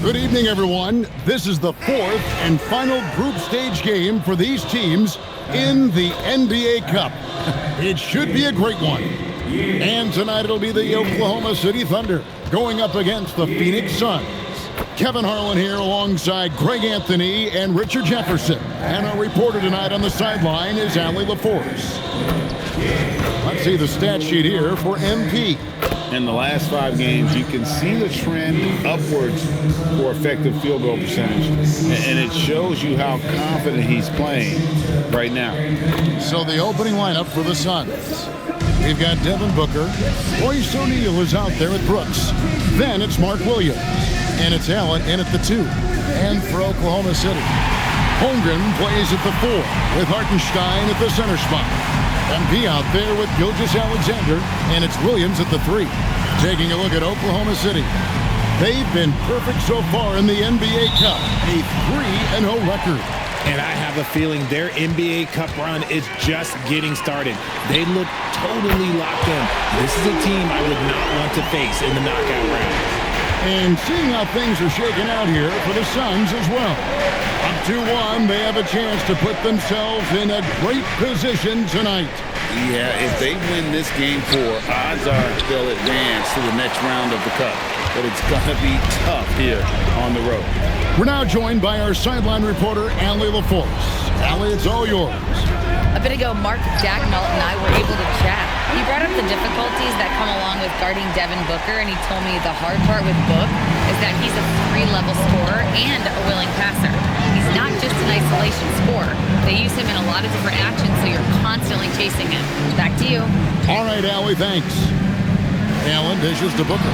Good evening, everyone. This is the fourth and final group stage game for these teams in the NBA Cup. It should be a great one. And tonight it'll be the Oklahoma City Thunder going up against the Phoenix Suns. Kevin Harlan here alongside Greg Anthony and Richard Jefferson. And our reporter tonight on the sideline is Allie LaForce. Let's see the stat sheet here for MP. In the last 5 games, you can see the trend upwards for effective field goal percentage. And it shows you how confident he's playing right now. So the opening lineup for the Suns. We've got Devin Booker. Royce O'Neal is out there at Brooks. Then it's Mark Williams. And it's Allen in at the 2. And for Oklahoma City, Holmgren plays at the 4 with Hartenstein at the center spot. MP out there with Gilgeous-Alexander, and it's Williams at the 3. Taking a look at Oklahoma City. They've been perfect so far in the NBA Cup, a 3-0 record. And I have a feeling their NBA Cup run is just getting started. They look totally locked in. This is a team I would not want to face in the knockout round. And seeing how things are shaking out here for the Suns as well. Up 2-1, they have a chance to put themselves in a great position tonight. Yeah, if they win this game 4, odds are they'll advance to the next round of the Cup. But it's going to be tough here on the road. We're now joined by our sideline reporter, Allie LaForce. Allie, it's all yours. A bit ago, Mark Dagnall and I were able to chat. He brought up the difficulties that come along with guarding Devin Booker, and he told me the hard part with Book is that he's a 3-level scorer and a willing passer. He's not just an isolation scorer. They use him in a lot of different actions, so you're constantly chasing him. Back to you. All right, Allie, thanks. Allen dishes to Booker.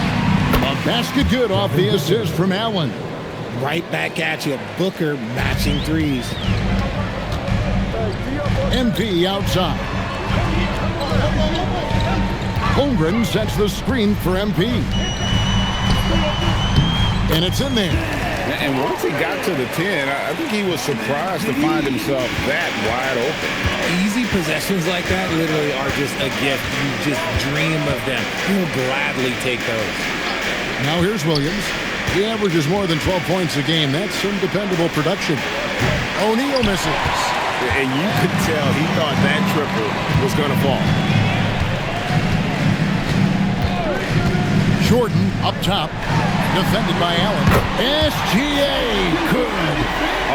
A basket good off the assist from Allen. Right back at you. Booker matching threes. MP outside. Holmgren sets the screen for MP. And it's in there. And once he got to the 10, I think he was surprised to find himself that wide open. Easy possessions like that literally are just a gift. You just dream of them. You'll gladly take those. Now here's Williams. He averages more than 12 points a game. That's some dependable production. O'Neal misses. And you could tell he thought that triple was going to fall. Jordan up top, defended by Allen. SGA, good.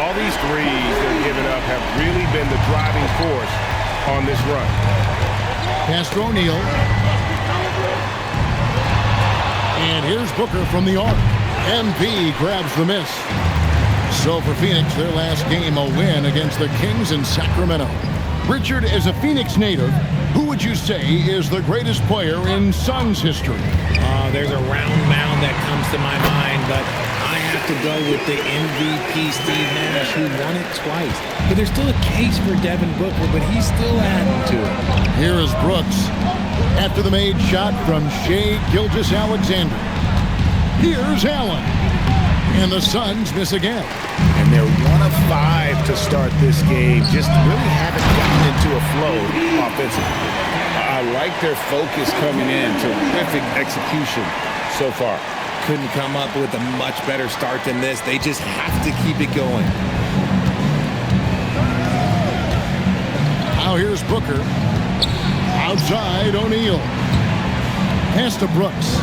All these threes they're giving up have really been the driving force on this run. Pass to O'Neal. And here's Booker from the arc. MP grabs the miss. So for Phoenix, their last game, a win against the Kings in Sacramento. Richard, as a Phoenix native, who would you say is the greatest player in Suns history? There's a round mound that comes to my mind, but I have to go with the MVP Steve Nash, who won it twice. But there's still a case for Devin Booker, but he's still adding to it. Here is Brooks after the made shot from Shai Gilgeous-Alexander. Here's Allen. And the Suns miss again. And they're 1 of 5 to start this game. Just really haven't gotten into a flow offensively. I like their focus coming in. Terrific execution so far. Couldn't come up with a much better start than this. They just have to keep it going. Now here's Booker. Outside, O'Neal. Pass to Brooks.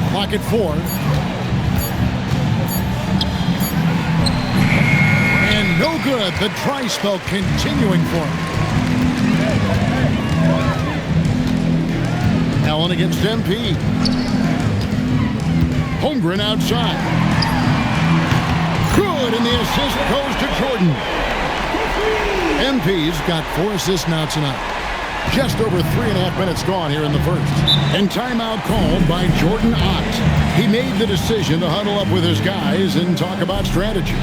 Clock at 4. And no good. The dry spell continuing for him. Allen against MP. Holmgren outside. Good, and the assist goes to Jordan. MP's got 4 assists now tonight. Just over 3.5 minutes gone here in the first. And timeout called by Jordan Ott. He made the decision to huddle up with his guys and talk about strategy.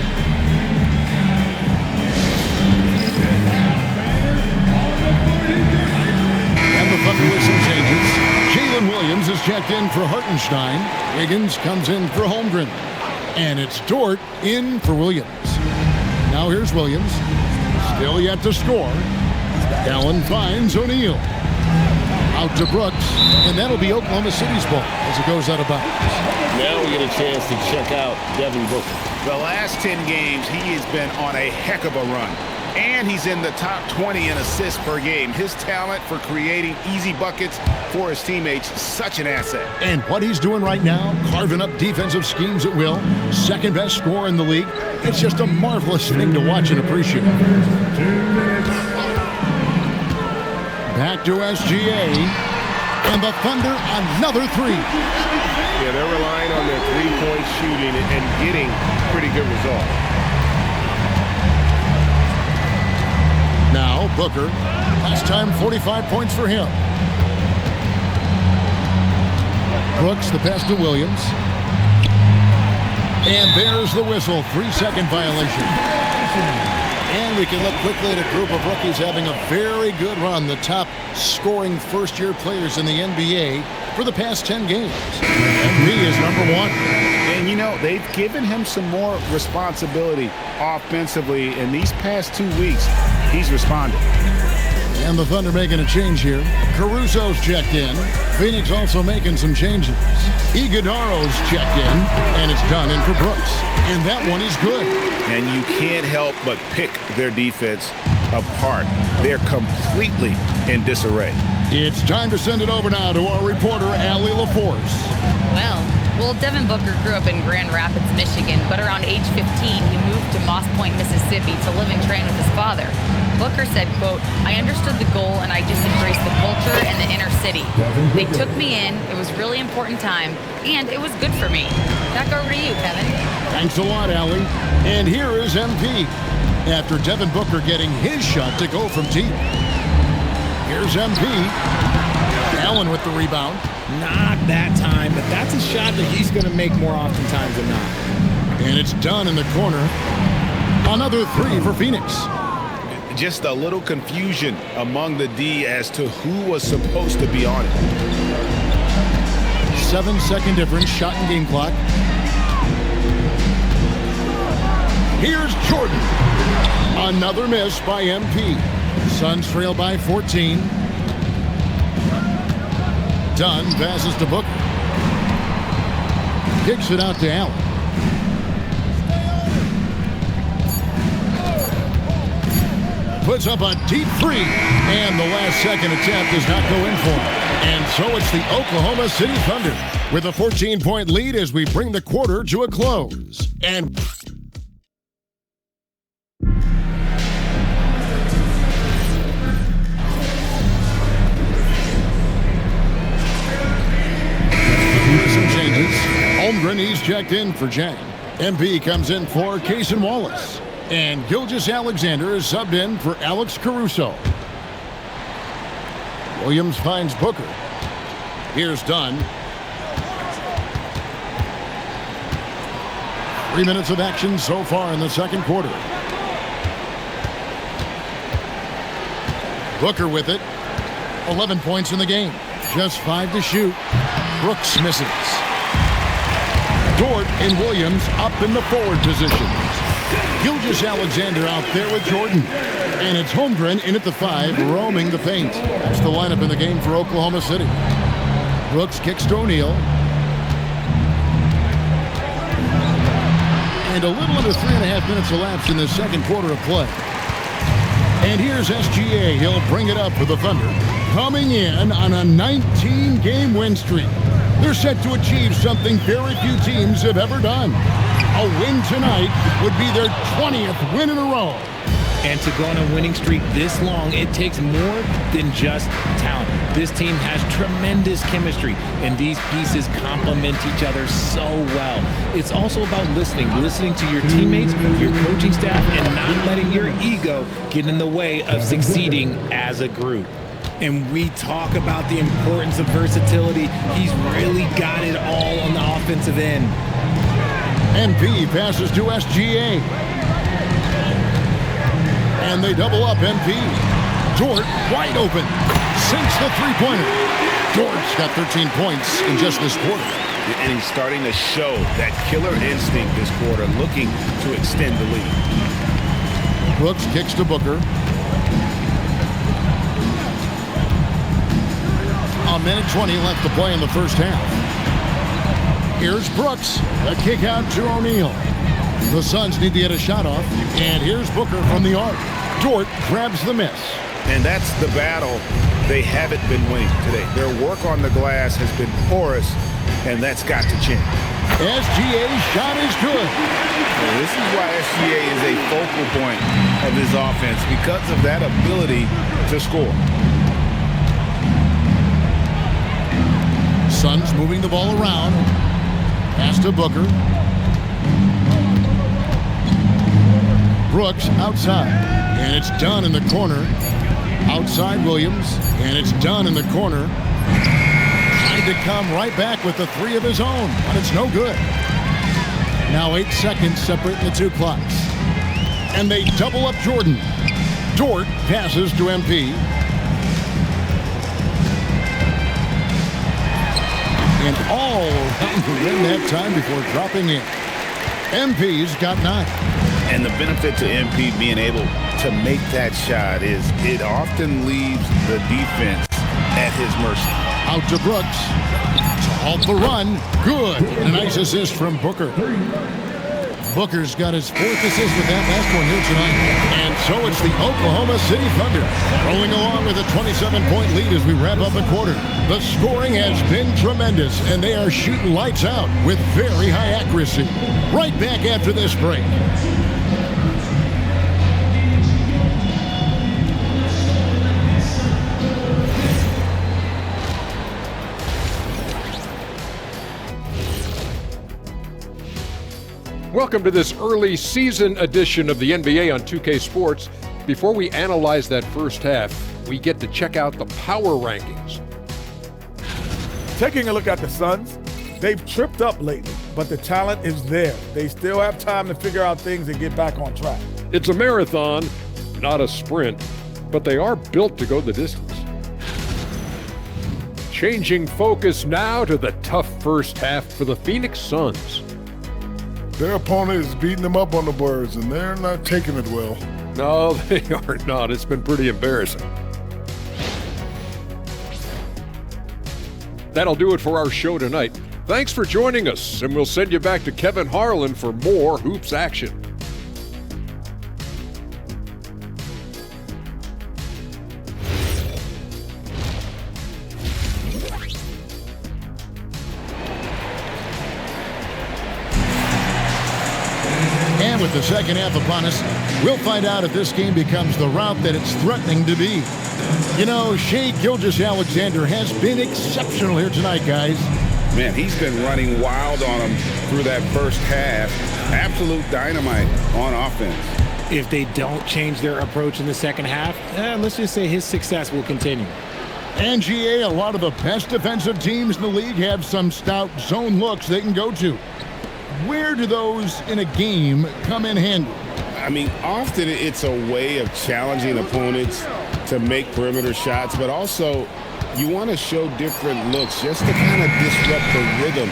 And the Thunder with some changes. Jalen Williams is checked in for Hartenstein. Wiggins comes in for Holmgren. And it's Dort in for Williams. Now here's Williams. Still yet to score. Allen finds O'Neal. Out to Brooks, and that'll be Oklahoma City's ball as it goes out of bounds. Now we get a chance to check out Devin Booker. The last 10 games, he has been on a heck of a run. And he's in the top 20 in assists per game. His talent for creating easy buckets for his teammates, such an asset. And what he's doing right now, carving up defensive schemes at will, second best scorer in the league. It's just a marvelous thing to watch and appreciate. Back to SGA, and the Thunder another three. Yeah, they're relying on their three-point shooting and getting pretty good results. Now, Booker. Last time, 45 points for him. Brooks, the pass to Williams. And there's the whistle. 3-second violation. And we can look quickly at a group of rookies having a very good run. The top scoring first-year players in the NBA for the past 10 games. MB is number one. And, you know, they've given him some more responsibility offensively in these past 2 weeks. He's responded. And the Thunder making a change here. Caruso's checked in. Phoenix also making some changes. Iguodaro's checked in, and it's done in for Brooks. And that one is good. And you can't help but pick their defense apart. They're completely in disarray. It's time to send it over now to our reporter, Allie LaForce. Well, Devin Booker grew up in Grand Rapids, Michigan, but around age 15, he moved to Moss Point, Mississippi to live and train with his father. Booker said, quote, "I understood the goal and I just embraced the culture and the inner city. They took me in, it was really important time, and it was good for me." Back over to you, Kevin. Thanks a lot, Allie. And here is MP. After Devin Booker getting his shot to go from deep. Here's MP. Allen with the rebound. Not that time, but that's a shot that he's going to make more oftentimes than not. And it's done in the corner. Another three for Phoenix. Just a little confusion among the D as to who was supposed to be on it. 7-second difference, shot and game clock. Here's Jordan. Another miss by MP. Suns trail by 14. Dunn passes to Booker. Kicks it out to Allen. Puts up a deep three. And the last second attempt does not go in for him. And so it's the Oklahoma City Thunder with a 14-point lead as we bring the quarter to a close. And some changes. Holmgren, he's checked in for Jang. MP comes in for Cason Wallace. And Gilgeous-Alexander is subbed in for Alex Caruso. Williams finds Booker. Here's Dunn. 3 minutes of action so far in the second quarter. Booker with it. 11 points in the game. Just 5 to shoot. Brooks misses. Dort and Williams up in the forward positions. Gilgeous-Alexander out there with Jordan. And it's Holmgren in at the 5, roaming the paint. That's the lineup in the game for Oklahoma City. Brooks kicks to O'Neal. And a little under 3.5 minutes elapsed in the second quarter of play. And here's SGA. He'll bring it up for the Thunder. Coming in on a 19-game win streak. They're set to achieve something very few teams have ever done. A win tonight would be their 20th win in a row. And to go on a winning streak this long, it takes more than just talent. This team has tremendous chemistry, and these pieces complement each other so well. It's also about listening to your teammates, your coaching staff, and not letting your ego get in the way of succeeding as a group. And we talk about the importance of versatility. He's really got it all on the offensive end. MP passes to SGA. And they double up MP. Dort wide open. Sinks the three-pointer. Dort's got 13 points in just this quarter. And he's starting to show that killer instinct this quarter, looking to extend the lead. Brooks kicks to Booker. A minute 20 left to play in the first half. Here's Brooks. A kick out to O'Neal. The Suns need to get a shot off. And here's Booker from the arc. Dort grabs the miss. And that's the battle they haven't been winning today. Their work on the glass has been porous, and that's got to change. SGA's shot is good. Well, this is why SGA is a focal point of this offense, because of that ability to score. Suns moving the ball around. Pass to Booker. Brooks outside. And it's done in the corner. Outside Williams. And it's done in the corner. Trying to come right back with the three of his own. But it's no good. Now 8 seconds separating the two clocks. And they double up Jordan. Dort passes to MP. And all around the rim that time before dropping in. MP's got 9. And the benefit to MP being able to make that shot is it often leaves the defense at his mercy. Out to Brooks. To halt the run. Good. And a nice assist from Booker. Booker's got his 4th assist with that last one here tonight. And so it's the Oklahoma City Thunder rolling along with a 27-point lead as we wrap up a quarter. The scoring has been tremendous, and they are shooting lights out with very high accuracy. Right back after this break. Welcome to this early season edition of the NBA on 2K Sports. Before we analyze that first half, we get to check out the power rankings. Taking a look at the Suns, they've tripped up lately, but the talent is there. They still have time to figure out things and get back on track. It's a marathon, not a sprint, but they are built to go the distance. Changing focus now to the tough first half for the Phoenix Suns. Their opponent is beating them up on the boards, and they're not taking it well. No, they are not. It's been pretty embarrassing. That'll do it for our show tonight. Thanks for joining us, and we'll send you back to Kevin Harlan for more hoops action. And with the second half upon us, we'll find out if this game becomes the route that it's threatening to be. You know, Shai Gilgeous-Alexander has been exceptional here tonight, guys. Man, he's been running wild on them through that first half. Absolute dynamite on offense. If they don't change their approach in the second half, let's just say his success will continue. And GA, a lot of the best defensive teams in the league have some stout zone looks they can go to. Where do those in a game come in handy? I mean, often it's a way of challenging opponents to make perimeter shots, but also you want to show different looks just to kind of disrupt the rhythm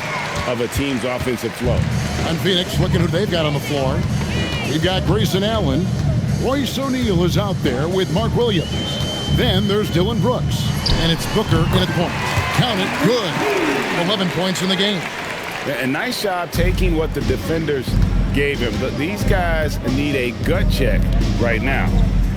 of a team's offensive flow. On Phoenix, looking who they've got on the floor. You've got Grayson Allen. Royce O'Neal is out there with Mark Williams. Then there's Dylan Brooks. And it's Booker in at the point. Count it, good. 11 points in the game. A nice job taking what the defenders gave him. But these guys need a gut check right now.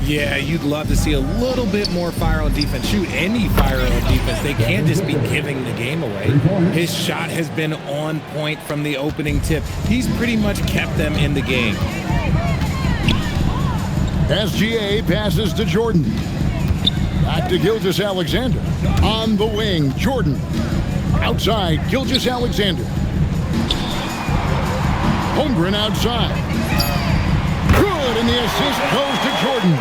Yeah, you'd love to see a little bit more fire on defense. Shoot, any fire on defense. They can't just be giving the game away. His shot has been on point from the opening tip. He's pretty much kept them in the game. SGA passes to Jordan. Back to Gilgeous-Alexander. On the wing, Jordan. Outside, Gilgeous-Alexander. Holmgren outside. Good, and the assist goes to Jordan.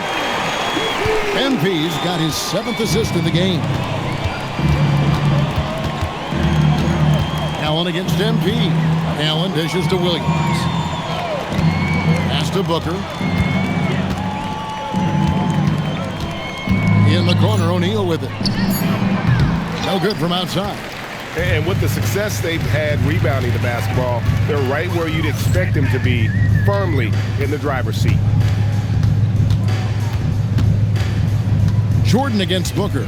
MP's got his 7th assist in the game. Allen against MP. Allen dishes to Williams. Pass to Booker. In the corner, O'Neal with it. No good from outside. And with the success they've had rebounding the basketball, they're right where you'd expect them to be, firmly in the driver's seat. Jordan against Booker.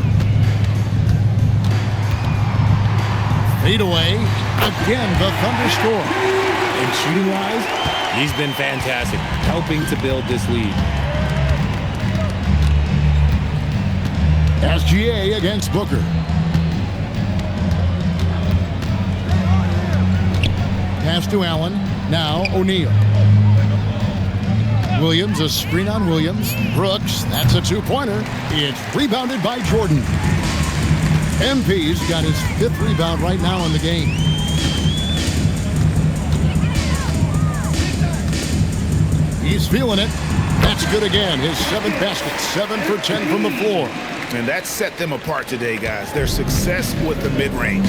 Fadeaway. Again, the Thunder score. And shooting-wise, he's been fantastic, helping to build this lead. SGA against Booker. Pass to Allen. Now O'Neal. Williams, a screen on Williams. Brooks, that's a two-pointer. It's rebounded by Jordan. MP's got his 5th rebound right now in the game. He's feeling it. That's good again. His 7th basket, 7 for 10 from the floor. And that set them apart today, guys. Their success with the mid-range.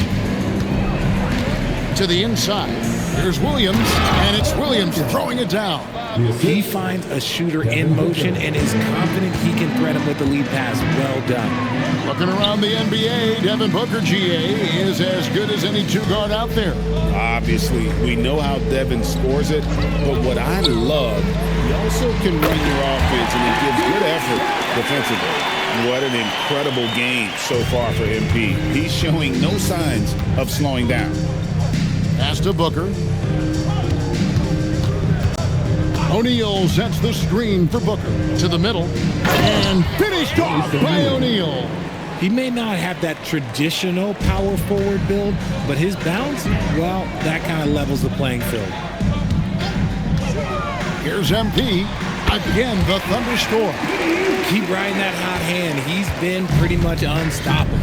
To the inside. There's Williams, and it's Williams throwing it down. He finds a shooter in motion and is confident he can thread him with the lead pass. Well done. Looking around the NBA, Devin Booker, GA, is as good as any two-guard out there. Obviously, we know how Devin scores it, but what I love, he also can run your offense, and he gives good effort defensively. What an incredible game so far for MP. He's showing no signs of slowing down. Pass to Booker. O'Neal sets the screen for Booker to the middle and finished off by O'Neal. He may not have that traditional power forward build, but his bounce, well, that kind of levels the playing field. Here's MP. Again, the Thunder score. Keep riding that hot hand. He's been pretty much unstoppable.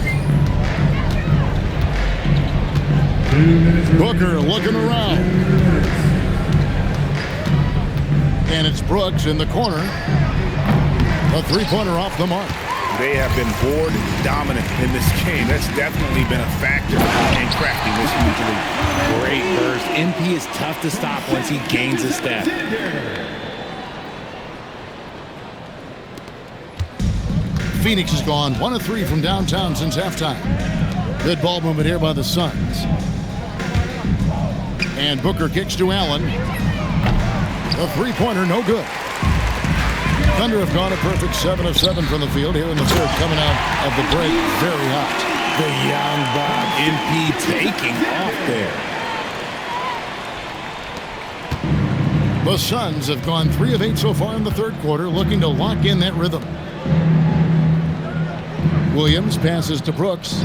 Booker looking around. And it's Brooks in the corner. A three-pointer off the mark. They have been board dominant in this game. That's definitely been a factor in cracking this huge lead. Great burst. MP is tough to stop once he gains a step. Phoenix has gone 1 of 3 from downtown since halftime. Good ball movement here by the Suns. And Booker kicks to Allen. A three-pointer, no good. Thunder have gone a perfect 7 of 7 from the field here in the third, coming out of the break very hot. The young Bob MP taking off there. The Suns have gone 3 of 8 so far in the third quarter, looking to lock in that rhythm. Williams passes to Brooks.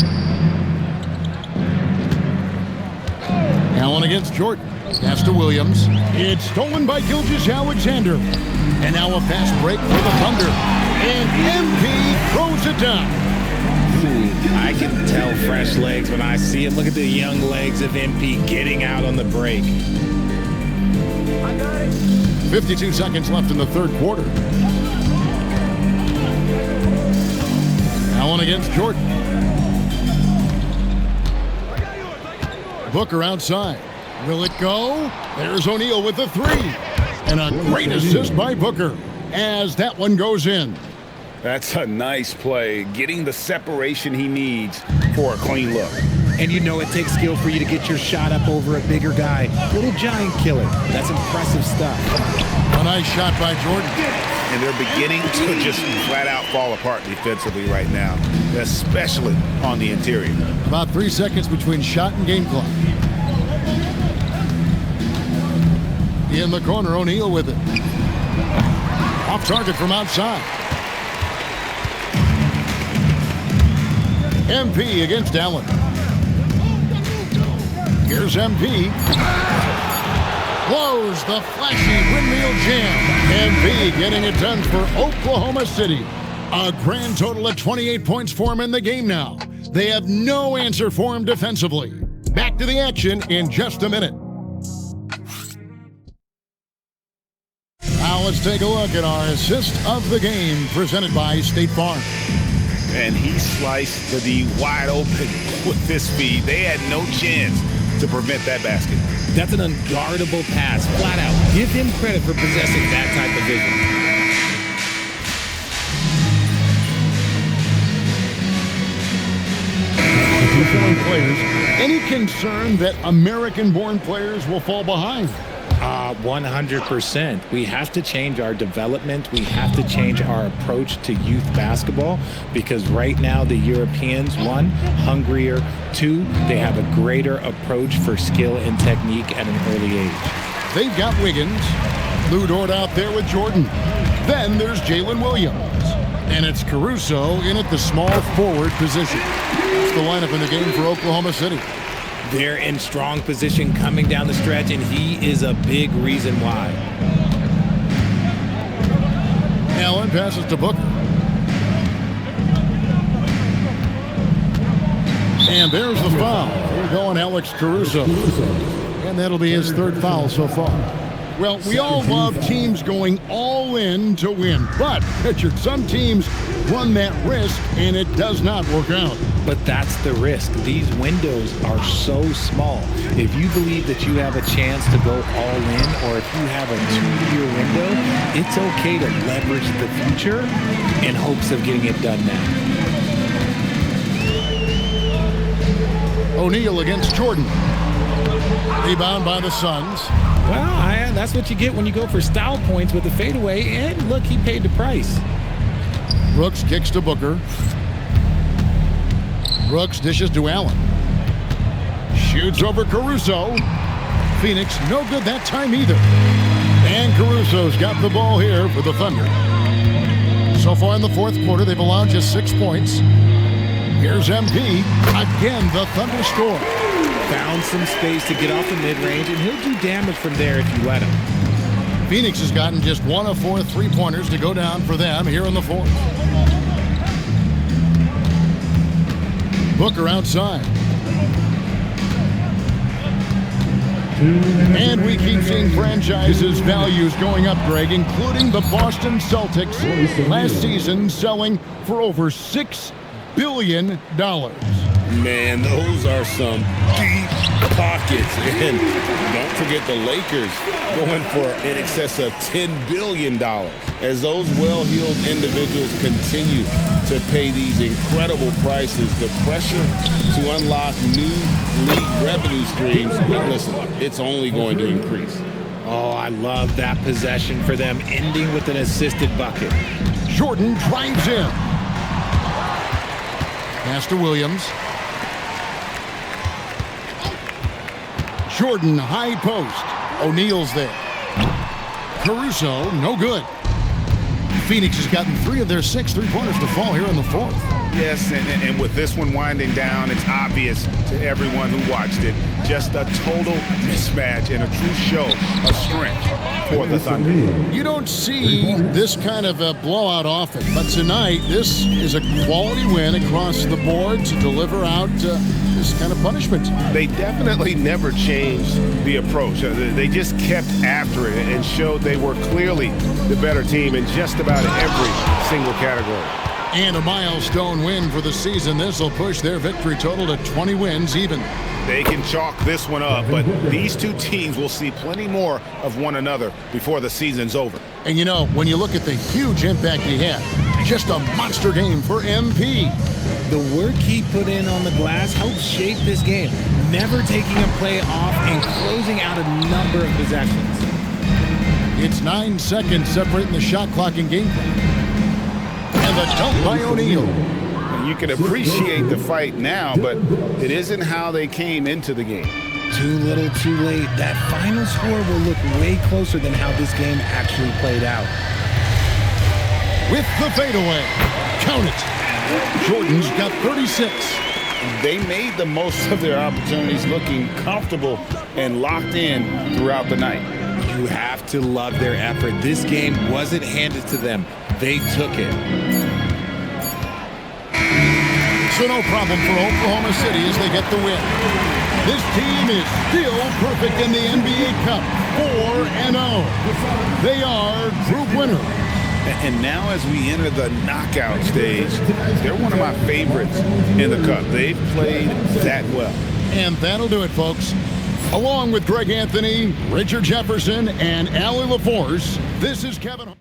Allen against Jordan. Pass to Williams. It's stolen by Gilgeous-Alexander. And now a fast break for the Thunder. And MP throws it down. Ooh, I can tell fresh legs when I see him. Look at the young legs of MP getting out on the break. 52 seconds left in the third quarter. Allen against Jordan. Booker outside. Will it go? There's O'Neal with the three. And a great assist by Booker as that one goes in. That's a nice play, getting the separation he needs for a clean look. And you know it takes skill for you to get your shot up over a bigger guy. Little giant killer. That's impressive stuff. A nice shot by Jordan. And they're beginning to just flat out fall apart defensively right now, especially on the interior. About 3 seconds between shot and game clock. In the corner, O'Neal with it. Off target from outside. MP against Allen. Here's MP. Blows the flashy windmill jam. MP getting it done for Oklahoma City. A grand total of 28 points for him in the game now. They have no answer for him defensively. Back to the action in just a minute. Now let's take a look at our assist of the game presented by State Farm. And he sliced to the wide open with this speed. They had no chance to prevent that basket. That's an unguardable pass, flat out. Give him credit for possessing that type of vision. Foreign players. Any concern that American-born players will fall behind? 100%. We have to change our development. We have to change our approach to youth basketball because right now the Europeans, one, hungrier, two, they have a greater approach for skill and technique at an early age. They've got Wiggins. Lou Dort out there with Jordan. Then there's Jalen Williams. And it's Caruso in at the small forward position. That's the lineup in the game for Oklahoma City. They're in strong position coming down the stretch, and he is a big reason why. Allen passes to Booker. And there's the foul. We're going Alex Caruso. And that'll be his third foul so far. Well, we all love teams going all in to win. But, Richard, some teams run that risk, and it does not work out. But that's the risk. These windows are so small. If you believe that you have a chance to go all in, or if you have a 2-year window, it's okay to leverage the future in hopes of getting it done now. O'Neal against Jordan. Rebound by the Suns. Well, that's what you get when you go for style points with the fadeaway. And look, he paid the price. Brooks kicks to Booker. Brooks dishes to Allen. Shoots over Caruso. Phoenix, no good that time either. And Caruso's got the ball here for the Thunder. So far in the fourth quarter, they've allowed just 6 points. Here's MP. Again, the Thunder score. Found some space to get off the mid-range, and he'll do damage from there if you let him. Phoenix has gotten just 1 of 4 3-pointers to go down for them here in the fourth. Booker outside. And we keep seeing franchises' values going up, Greg, including the Boston Celtics last season selling for over $6 billion. Man, those are some deep pockets. And don't forget the Lakers going for in excess of $10 billion. As those well-heeled individuals continue to pay these incredible prices, the pressure to unlock new league revenue streams, listen, it's only going to increase. Oh, I love that possession for them, ending with an assisted bucket. Jordan drives in. Pass to Williams. Jordan, high post. O'Neal's there. Caruso, no good. Phoenix has gotten 3 of their 6 3-pointers to fall here in the fourth. Yes, and with this one winding down, it's obvious to everyone who watched it. Just a total mismatch and a true show of strength for the Thunder. You don't see this kind of a blowout often, but tonight this is a quality win across the board to deliver out this kind of punishment. They definitely never changed the approach. They just kept after it and showed they were clearly the better team in just about every single category. And a milestone win for the season. This will push their victory total to 20 wins even. They can chalk this one up, but these two teams will see plenty more of one another before the season's over. And you know, when you look at the huge impact he had, just a monster game for MP. The work he put in on the glass helped shape this game, never taking a play off and closing out a number of possessions. It's 9 seconds separating the shot clock and game clock. And the dunk by O'Neal. You can appreciate the fight now, but it isn't how they came into the game. Too little, too late. That final score will look way closer than how this game actually played out. With the fadeaway. Count it. Jordan's got 36. They made the most of their opportunities, looking comfortable and locked in throughout the night. You have to love their effort. This game wasn't handed to them. They took it. So no problem for Oklahoma City as they get the win. This team is still perfect in the NBA Cup, 4-0. They are group winners. And now as we enter the knockout stage, they're one of my favorites in the Cup. They've played that well. And that'll do it, folks. Along with Greg Anthony, Richard Jefferson, and Allie LaForce, this is Kevin.